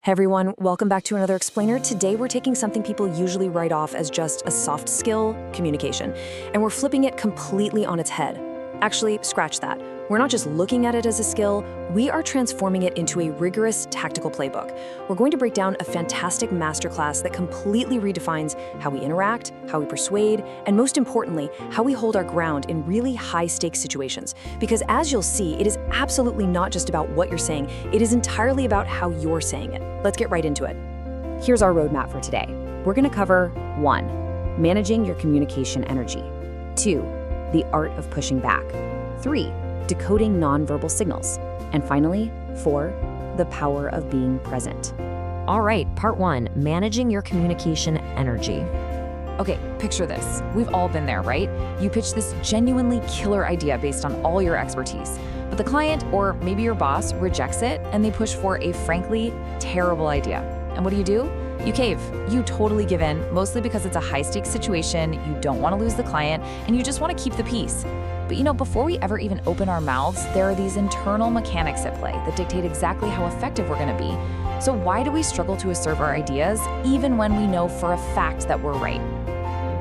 Hey everyone, welcome back to another explainer. Today we're taking something people usually write off as just a soft skill, communication, and we're flipping it completely on its head. Actually, scratch that. We're not just looking at it as a skill, we are transforming it into a rigorous tactical playbook. We're going to break down a fantastic masterclass that completely redefines how we interact, how we persuade, and most importantly, how we hold our ground in really high-stakes situations. Because as you'll see, it is absolutely not just about what you're saying, it is entirely about how you're saying it. Let's get right into it. Here's our roadmap for today. We're going to cover 1. Managing your communication energy. 2. The art of pushing back. 3. Decoding nonverbal signals. And finally, 4. The power of being present. All right, part 1, managing your communication energy. Okay, picture this. We've all been there, right? You pitch this genuinely killer idea based on all your expertise, but the client, or maybe your boss, rejects it and they push for a frankly terrible idea. And what do? You cave. You totally give in, mostly because it's a high-stakes situation, you don't want to lose the client, and you just want to keep the peace. But before we ever even open our mouths, there are these internal mechanics at play that dictate exactly how effective we're going to be. So why do we struggle to assert our ideas, even when we know for a fact that we're right?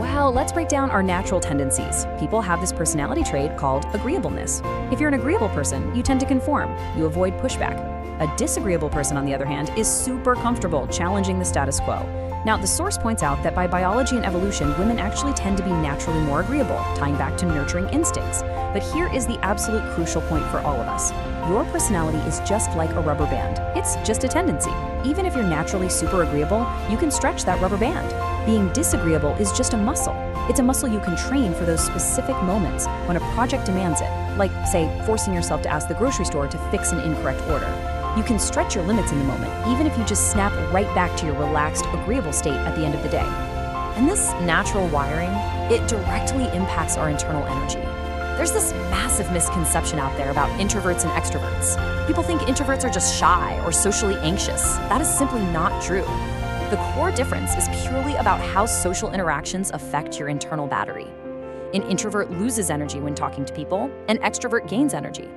Well, let's break down our natural tendencies. People have this personality trait called agreeableness. If you're an agreeable person, you tend to conform. You avoid pushback. A disagreeable person, on the other hand, is super comfortable challenging the status quo. Now, the source points out that by biology and evolution, women actually tend to be naturally more agreeable, tying back to nurturing instincts. But here is the absolute crucial point for all of us. Your personality is just like a rubber band. It's just a tendency. Even if you're naturally super agreeable, you can stretch that rubber band. Being disagreeable is just a muscle. It's a muscle you can train for those specific moments when a project demands it, like, say, forcing yourself to ask the grocery store to fix an incorrect order. You can stretch your limits in the moment, even if you just snap right back to your relaxed, agreeable state at the end of the day. And this natural wiring, it directly impacts our internal energy. There's this massive misconception out there about introverts and extroverts. People think introverts are just shy or socially anxious. That is simply not true. The core difference is purely about how social interactions affect your internal battery. An introvert loses energy when talking to people, an extrovert gains energy.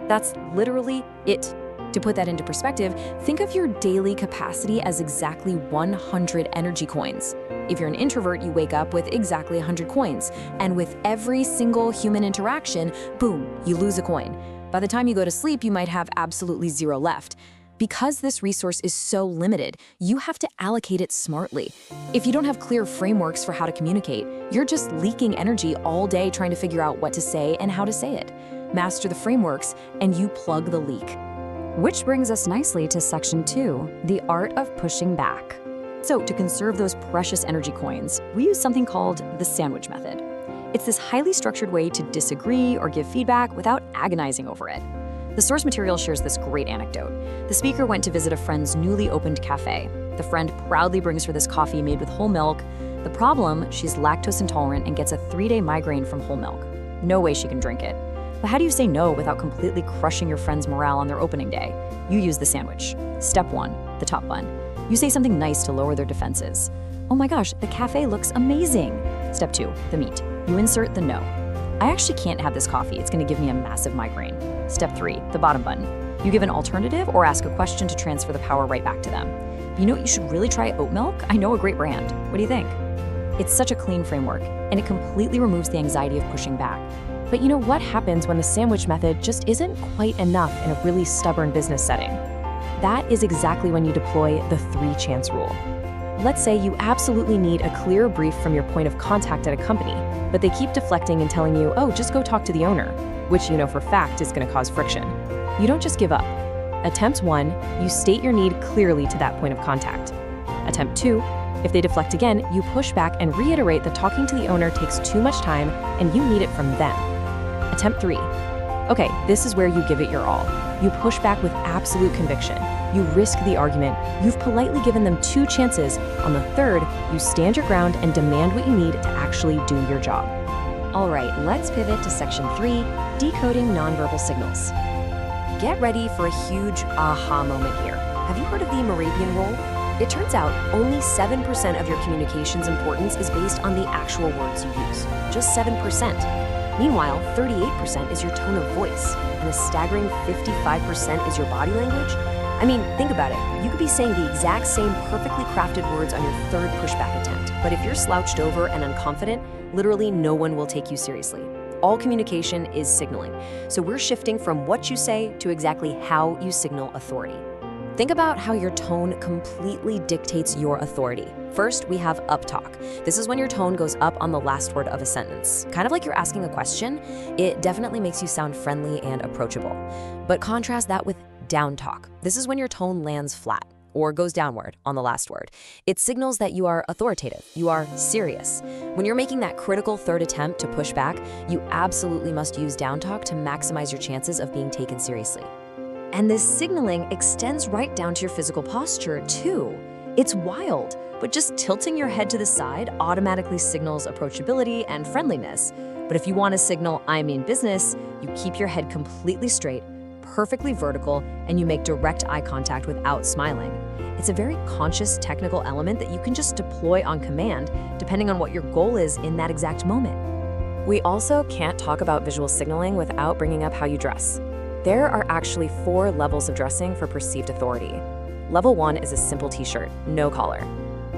That's literally it. To put that into perspective, think of your daily capacity as exactly 100 energy coins. If you're an introvert, you wake up with exactly 100 coins, and with every single human interaction, boom, you lose a coin. By the time you go to sleep, you might have absolutely 0 left. Because this resource is so limited, you have to allocate it smartly. If you don't have clear frameworks for how to communicate, you're just leaking energy all day trying to figure out what to say and how to say it. Master the frameworks, and you plug the leak. Which brings us nicely to section 2, the art of pushing back. So to conserve those precious energy coins, we use something called the sandwich method. It's this highly structured way to disagree or give feedback without agonizing over it. The source material shares this great anecdote. The speaker went to visit a friend's newly opened cafe. The friend proudly brings her this coffee made with whole milk. The problem, she's lactose intolerant and gets a 3-day migraine from whole milk. No way she can drink it. But how do you say no without completely crushing your friend's morale on their opening day? You use the sandwich. Step 1, the top bun. You say something nice to lower their defenses. Oh my gosh, the cafe looks amazing. Step 2, the meat. You insert the no. I actually can't have this coffee, it's gonna give me a massive migraine. Step 3, the bottom button. You give an alternative or ask a question to transfer the power right back to them. You know what, you should really try oat milk? I know a great brand. What do you think? It's such a clean framework, and it completely removes the anxiety of pushing back. But you know what happens when the sandwich method just isn't quite enough in a really stubborn business setting? That is exactly when you deploy the 3-chance rule. Let's say you absolutely need a clear brief from your point of contact at a company, but they keep deflecting and telling you, oh, just go talk to the owner, which you know for fact is going to cause friction. You don't just give up. Attempt 1, you state your need clearly to that point of contact. Attempt 2, if they deflect again, you push back and reiterate that talking to the owner takes too much time and you need it from them. Attempt 3. Okay, this is where you give it your all. You push back with absolute conviction. You risk the argument. You've politely given them 2 chances. On the 3rd, you stand your ground and demand what you need to actually do your job. All right, let's pivot to section 3, decoding nonverbal signals. Get ready for a huge aha moment here. Have you heard of the Moravian rule? It turns out only 7% of your communication's importance is based on the actual words you use. Just 7%. Meanwhile, 38% is your tone of voice, and a staggering 55% is your body language. I mean, think about it. You could be saying the exact same perfectly crafted words on your third pushback attempt, but if you're slouched over and unconfident, literally no one will take you seriously. All communication is signaling, so we're shifting from what you say to exactly how you signal authority. Think about how your tone completely dictates your authority. First, we have uptalk. This is when your tone goes up on the last word of a sentence. Kind of like you're asking a question, it definitely makes you sound friendly and approachable. But contrast that with downtalk. This is when your tone lands flat or goes downward on the last word. It signals that you are authoritative, you are serious. When you're making that critical third attempt to push back, you absolutely must use downtalk to maximize your chances of being taken seriously. And this signaling extends right down to your physical posture, too. It's wild, but just tilting your head to the side automatically signals approachability and friendliness. But if you want to signal, I mean business, you keep your head completely straight, perfectly vertical, and you make direct eye contact without smiling. It's a very conscious technical element that you can just deploy on command, depending on what your goal is in that exact moment. We also can't talk about visual signaling without bringing up how you dress. There are actually 4 levels of dressing for perceived authority. Level 1 is a simple t-shirt, no collar.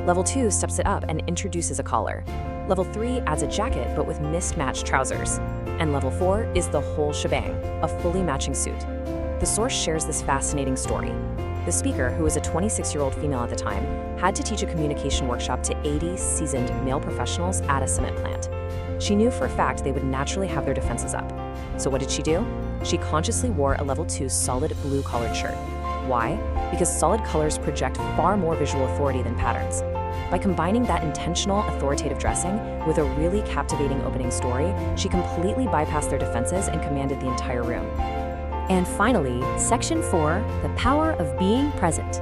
Level 2 steps it up and introduces a collar. Level 3 adds a jacket but with mismatched trousers. And level 4 is the whole shebang, a fully matching suit. The source shares this fascinating story. The speaker, who was a 26-year-old female at the time, had to teach a communication workshop to 80 seasoned male professionals at a cement plant. She knew for a fact they would naturally have their defenses up. So what did she do? She consciously wore a level 2 solid blue collared shirt. Why? Because solid colors project far more visual authority than patterns. By combining that intentional authoritative dressing with a really captivating opening story, she completely bypassed their defenses and commanded the entire room. And finally, section 4, the power of being present.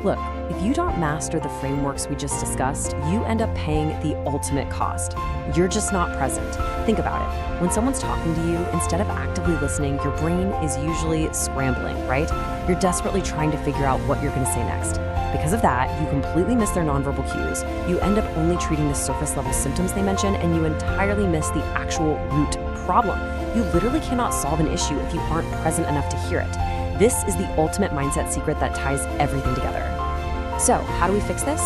Look, if you don't master the frameworks we just discussed, you end up paying the ultimate cost. You're just not present. Think about it. When someone's talking to you, instead of actively listening, your brain is usually scrambling, right? You're desperately trying to figure out what you're going to say next. Because of that, you completely miss their nonverbal cues. You end up only treating the surface level symptoms they mention, and you entirely miss the actual root problem. You literally cannot solve an issue if you aren't present enough to hear it. This is the ultimate mindset secret that ties everything together. So, how do we fix this?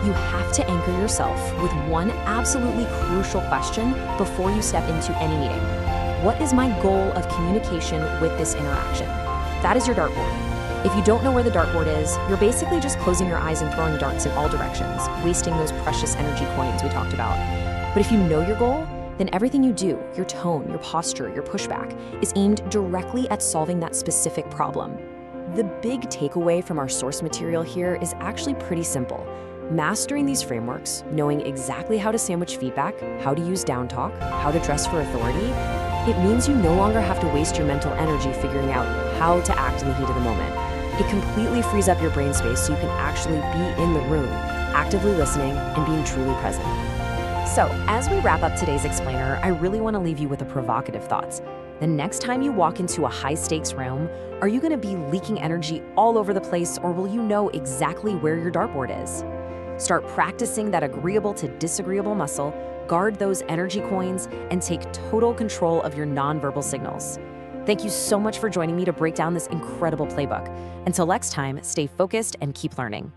You have to anchor yourself with one absolutely crucial question before you step into any meeting. What is my goal of communication with this interaction? That is your dartboard. If you don't know where the dartboard is, you're basically just closing your eyes and throwing darts in all directions, wasting those precious energy coins we talked about. But if you know your goal, then everything you do, your tone, your posture, your pushback, is aimed directly at solving that specific problem. The big takeaway from our source material here is actually pretty simple. Mastering these frameworks, knowing exactly how to sandwich feedback, how to use downtalk, how to dress for authority, it means you no longer have to waste your mental energy figuring out how to act in the heat of the moment. It completely frees up your brain space so you can actually be in the room, actively listening and being truly present. So, as we wrap up today's explainer, I really want to leave you with a provocative thoughts. The next time you walk into a high-stakes room, are you going to be leaking energy all over the place, or will you know exactly where your dartboard is? Start practicing that agreeable to disagreeable muscle, guard those energy coins, and take total control of your nonverbal signals. Thank you so much for joining me to break down this incredible playbook. Until next time, stay focused and keep learning.